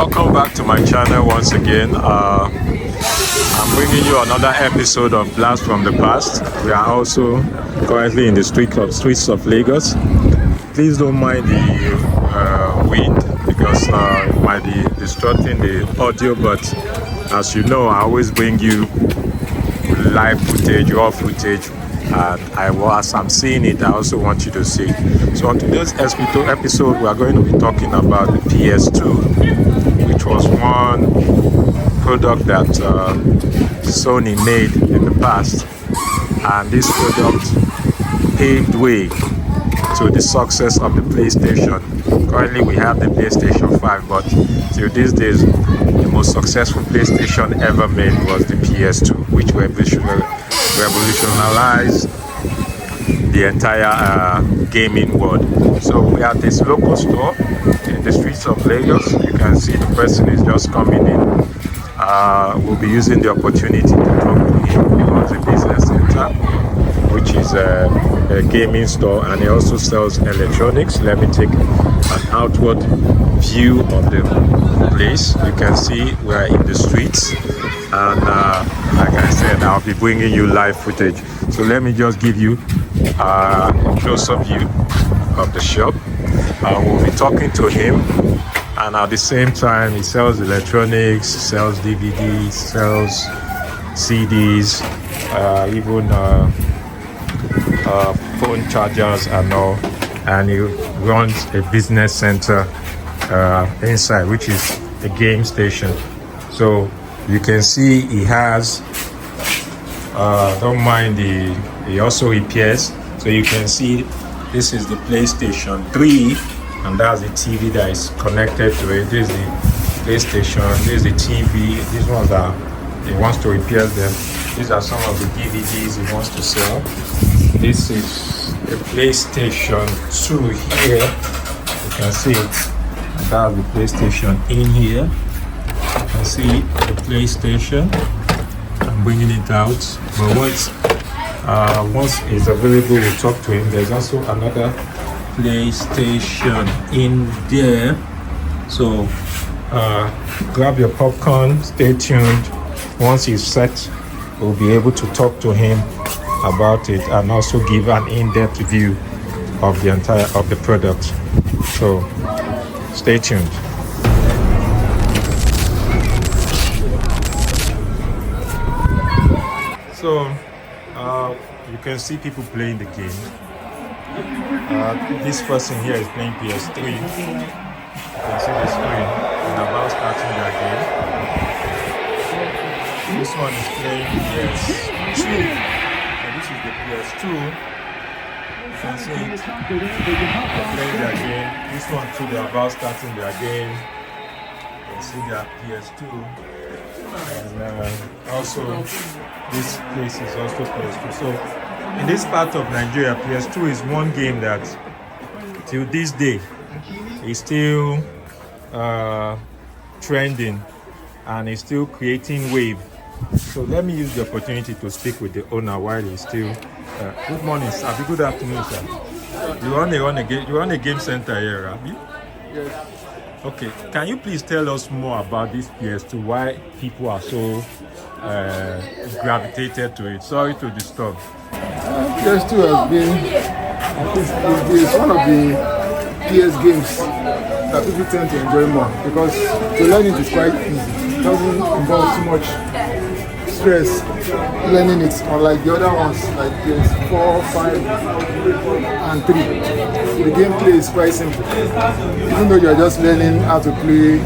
Welcome back to my channel once again. I'm bringing you another episode of Blast from the Past. We are also currently in the streets of Lagos. Please don't mind the wind because it might be distorting the audio, but as you know, I always bring you live footage, raw footage, and as I'm seeing it, I also want you to see. So on today's episode, we are going to be talking about the PS2, which was one product that Sony made in the past, and this product paved way to the success of the PlayStation. Currently we have the PlayStation 5, but till these days the most successful PlayStation ever made was the PS2, which revolutionized the entire gaming world. So we are at this local store in the streets of Lagos. You can see the person is just coming in. We'll be using the opportunity to talk to him. He runs a business center, which is a gaming store, and he also sells electronics. Let me take an outward view of the place. You can see we're in the streets, and like I said, I'll be bringing you live footage. So let me just give you a close-up view of the shop. We'll be talking to him, and at the same time he sells electronics, sells DVDs, sells CDs, even phone chargers and all, and he runs a business center inside, which is a game station. So you can see he has don't mind he also repairs. So you can see this is the PlayStation 3, and that's the TV that is connected to it. This is the PlayStation, this is the TV. These ones are, he wants to repair them. These are some of the DVDs he wants to sell. This is the PlayStation 2 here. You can see it. That's the PlayStation in here. You can see the PlayStation. I'm bringing it out. But once it's available, we'll talk to him. There's also another PlayStation in there. So grab your popcorn, stay tuned. Once he's set, we'll be able to talk to him about it and also give an in-depth view of the entire product. So stay tuned. So you can see people playing the game. This person here is playing PS3. You can see the screen and about starting their game. This one is playing PS2. And this is the PS2. You can see it. They're playing their game. This one too, they're about starting their game. You can see their PS2. And also this place is also PS2. So in this part of Nigeria, PS2 is one game that till this day is still trending and is still creating wave. So let me use the opportunity to speak with the owner while he's still good morning, sir. Good afternoon, sir. You run a game center here, Abby? Yes. Okay, can you please tell us more about this PS2? Why people are so gravitated to it? Sorry to disturb. PS2 has been, it's one of the PS games that people tend to enjoy more because to learn it is quite easy. It doesn't involve too much stress learning it, unlike the other ones like PS4, 5, and 3. The gameplay is quite simple. Even though you are just learning how to play,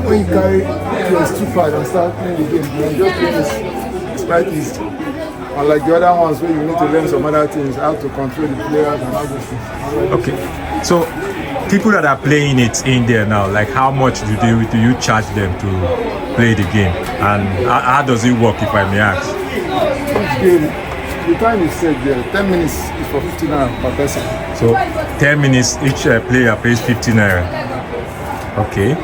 when you carry PS2 pad and start playing the game, you are just playing it's quite easy. Unlike the other ones where you need to learn some other things, how to control the players and all those things. Okay, so people that are playing it in there now, like how much do you charge them to play the game, and how does it work, if I may ask? Each game, the time is set there. 10 minutes is for 50 naira per person. So 10 minutes each player pays 50 naira. Okay,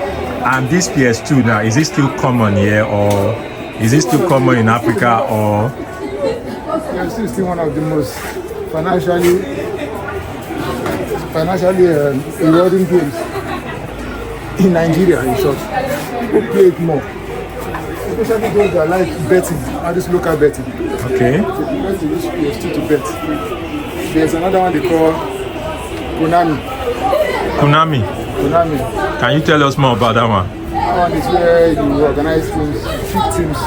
and this PS2 now, is it still common here, or is it still common in Africa, or? Yeah, it's still one of the most financially rewarding games. in Nigeria, in short, who play it more. Especially those that like betting, and this local betting. Okay. They prefer to use PS2 to bet. There's another one they call Konami. Konami. Can you tell us more about that one? That one is where you organize teams, pick teams.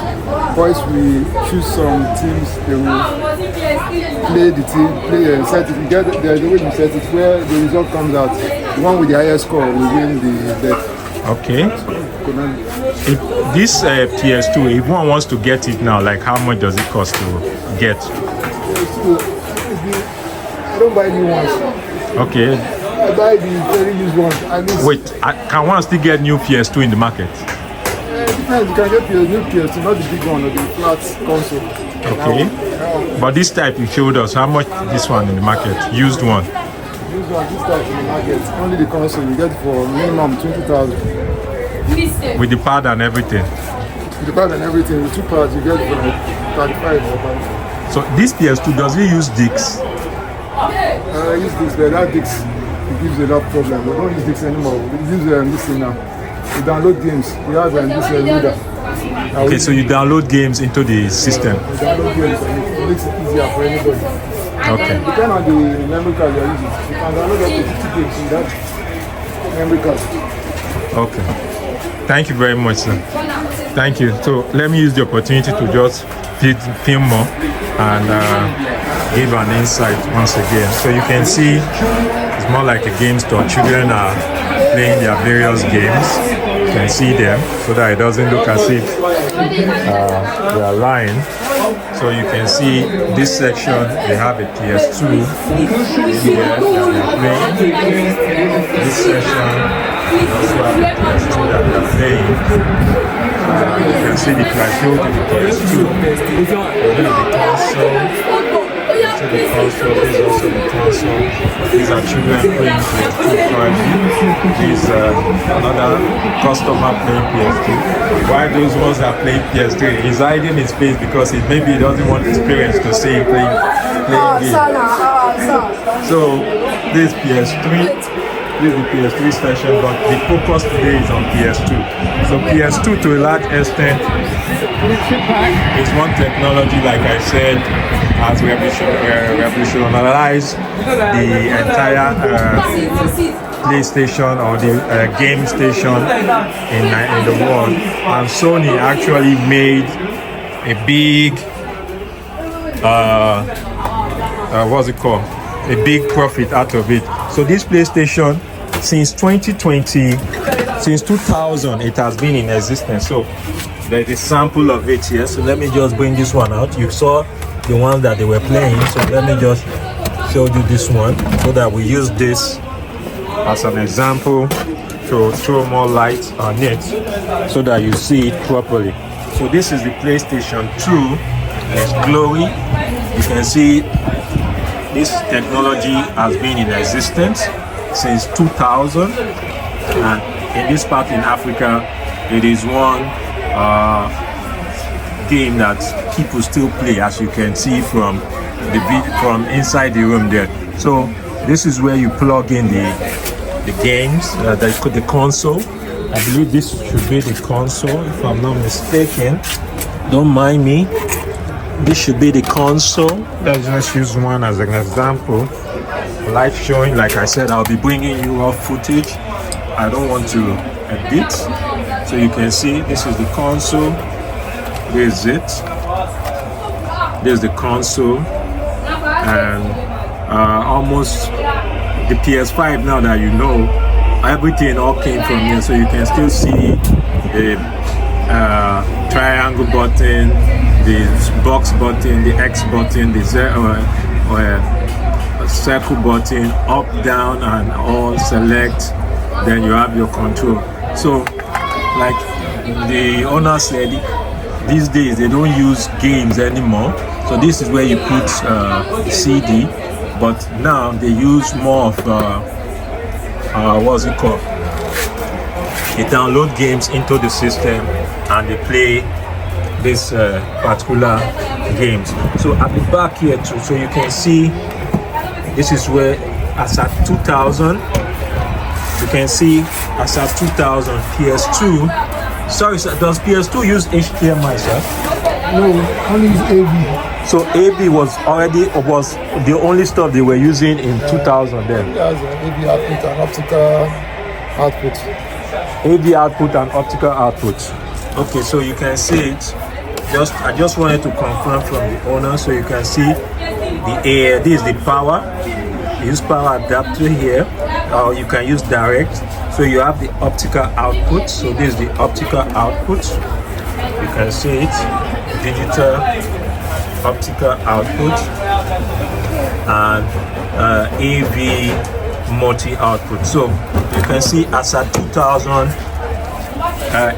Boys will choose some teams, they will play the team, set it. You get the way you set it, where the result comes out. The one with the highest score will win the bet. Okay. If this PS2, if one wants to get it now, like how much does it cost to get? PS2, I don't buy new ones. Okay. I buy the very used ones. Wait, can one still get new PS2 in the market? Depends, you can get new PS2, not the big one or the flat console. Okay. But this type you showed us, how much this one in the market? Used one? Used one, this type in the market. Only the console, you get for minimum 20,000. With the pad and everything? With the pad and everything, with 2 pads, you get for 35. So this PS2, does it use discs? I use discs, but that discs, it gives a lot of problems. We don't use discs anymore. We use this thing now. We download games. We have this reader. Okay, so you download games into the system? We download games and it makes it easier for anybody. Okay. Depending on the memory card you're using, you can download up to 50 games in that memory card. Okay. Thank you very much, sir. Thank you. So let me use the opportunity to just film more and give an insight once again. So you can see it's more like a game store. Children are playing their various games. You can see them so that it doesn't look as if they are lying. So you can see this section, they have a PS2 in here that they are playing. This section also have a PS2 that they are playing. You can see the control to the PS2. This is the console. To the console, this is also the console. These are children playing PS2 currently. This is another customer playing PS2. Why those ones are playing PS3? He's hiding his face because maybe he doesn't want his parents to see him playing games. So this PS3. This is the PS3 session, but the focus today is on PS2. So PS2 to a large extent is one technology, like I said, has revolutionized the entire PlayStation or the game station in the world. And Sony actually made a big, what's it called? A big profit out of it. So this PlayStation, since 2020, since 2000, it has been in existence. So there's a sample of it here. So let me just bring this one out. You saw the one that they were playing. So let me just show you this one so that we use this as an example to throw more light on it so that you see it properly. So this is the PlayStation 2. There's glory. You can see this technology has been in existence since 2000, and in this part in Africa, it is one game that people still play, as you can see from inside the room there. So this is where you plug in the games, the console. I believe this should be the console, if I'm not mistaken. Don't mind me. This should be the console. Let's just use one as an example. Live showing, like I said, I'll be bringing you raw footage. I don't want to edit. So you can see this is the console. This is it. This is the console. And almost the PS5 now that you know, everything all came from here. So you can still see the triangle button, the box button, the X button, the circle button, up, down, and all select. Then you have your control. So, like the owner said, these days they don't use games anymore. So this is where you put CD, but now they use more of what's it called? They download games into the system and they play this particular games. So at the back here too, so you can see this is where as at 2000 you can see as at 2000 PS2. Sorry, sir, does PS2 use HDMI, sir? No, only use AV. So AV was the only stuff they were using in 2000 then. It has AV output and optical output. AV output and optical output. Okay, so you can see it. I just wanted to confirm from the owner, so you can see the air. This is the power. You use power adapter here, or you can use direct. So you have the optical output. So this is the optical output. You can see it. Digital optical output and AV multi output. So you can see as at 2000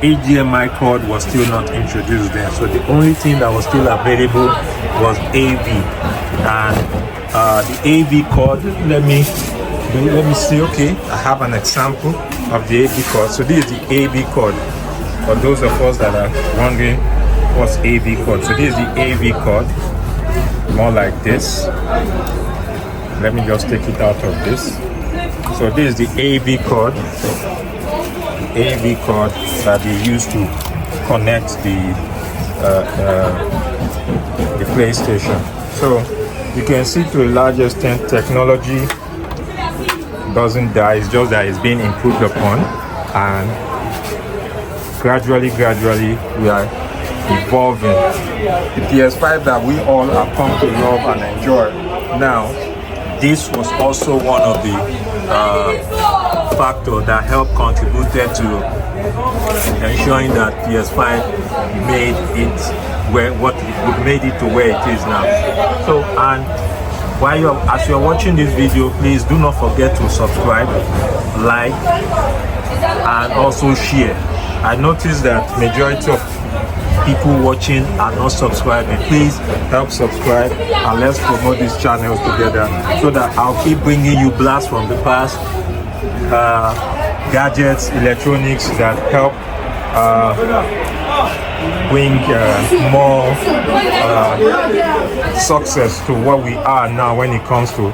HDMI cord was still not introduced there, so the only thing that was still available was AV. And the AV cord, let me see. Okay, I have an example of the AV cord. So this is the AV cord for those of us that are wondering what's AV cord. So this is the AV cord, more like this. Let me just take it out of this. So this is the AV cord. AV cord that they use to connect the PlayStation. So you can see to a large extent technology doesn't die, it's just that it's being improved upon, and gradually we are evolving. The PS5 that we all have come to love and enjoy. Now, this was also one of the factor that helped contributed to ensuring that PS5 made it to where it is now. So, and as you're watching this video, please do not forget to subscribe, like, and also share. I noticed that majority of people watching are not subscribing. Please help subscribe and let's promote these channels together, so that I'll keep bringing you blasts from the past, gadgets, electronics that help bring more success to what we are now when it comes to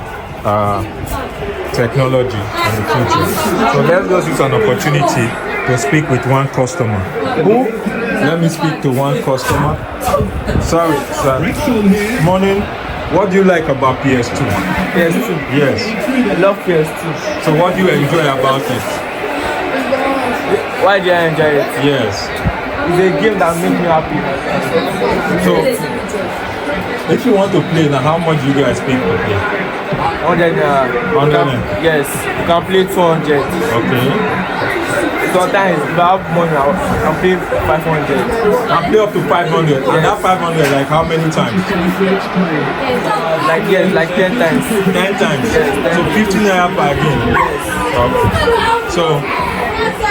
technology in the future. So let's just use an opportunity to speak with one customer. Let me speak to one customer. Sorry, sir. Morning. What do you like about PS2? PS2. Yes. I love PS2. So what do you enjoy about it? Why do I enjoy it? Yes. It's a game that makes me happy. So, if you want to play now, how much do you guys pay to play? 100. 100? Yes. You can play 200. Okay. Sometimes if I have money, I can play 500. And play up to 500. Yes. And that 500, like how many times? Like 10 times. 10 times? Yes, so 15 naira per game? Yes. Okay. So,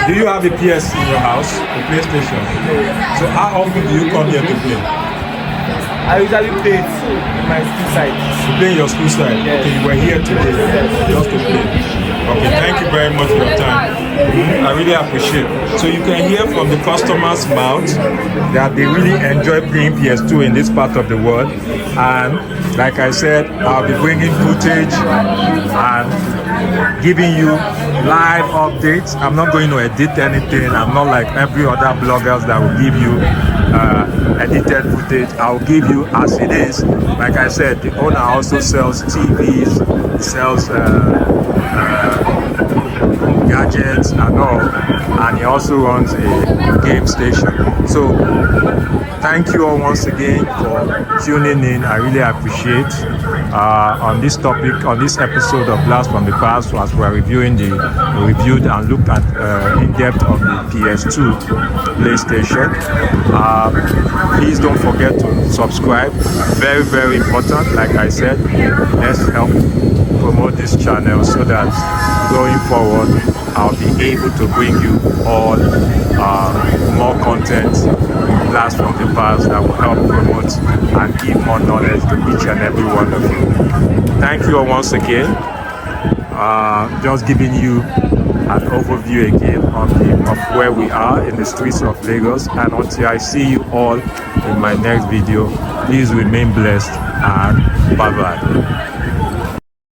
do you have a PS in your house, a PlayStation? So how often do you come here to play? I usually play it in my school side. You play in your school side? Yes. Okay, you were here today just to play. Okay, thank you very much for your time. I really appreciate it. So you can hear from the customers' mouth that they really enjoy playing PS2 in this part of the world. And like I said, I'll be bringing footage and giving you live updates. I'm not going to edit anything. I'm not like every other bloggers that will give you edited footage. I'll give you as it is. Like I said, the owner also sells TVs, sells gadgets and all, and he also runs a game station. So thank you all once again for tuning in. I really appreciate on this topic, on this episode of Blast from the Past, as we're reviewed and looked at in depth of the PS2 PlayStation. Please don't forget to subscribe. Very, very important. Like I said, let's help promote this channel so that going forward I'll be able to bring you all more content, blast from the past, that will help promote and give more knowledge to each and every one of you. Thank you all once again. Just giving you an overview again of where we are in the streets of Lagos, and until I see you all in my next video, please remain blessed and bye bye.